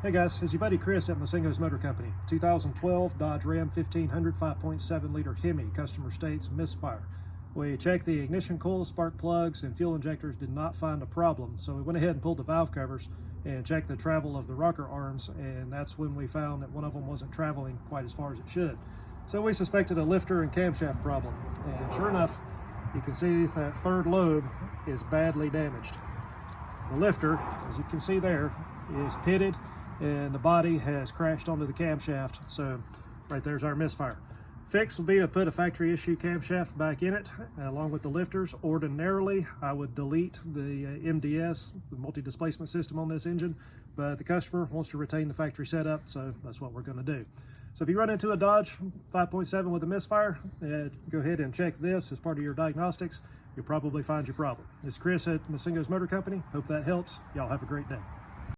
Hey guys, it's your buddy Chris at Masingo's Motor Company. 2012 Dodge Ram 1500 5.7 liter Hemi, customer states misfire. We checked the ignition coil, spark plugs, and fuel injectors, did not find a problem. So we went ahead and pulled the valve covers and checked the travel of the rocker arms, and that's when we found that one of them wasn't traveling quite as far as it should. So we suspected a lifter and camshaft problem, and sure enough, you can see that third lobe is badly damaged. The lifter, as you can see there, is pitted, and the body has crashed onto the camshaft. So right there's our misfire. Fix will be to put a factory issue camshaft back in it along with the lifters. Ordinarily I would delete the MDS, the multi-displacement system on this engine, but the customer wants to retain the factory setup, so that's what we're going to do. So if you run into a Dodge 5.7 with a misfire, go ahead and check this as part of your diagnostics. You'll probably find your problem. It's Chris at Masingo's Motor Company. Hope that helps. Y'all have a great day.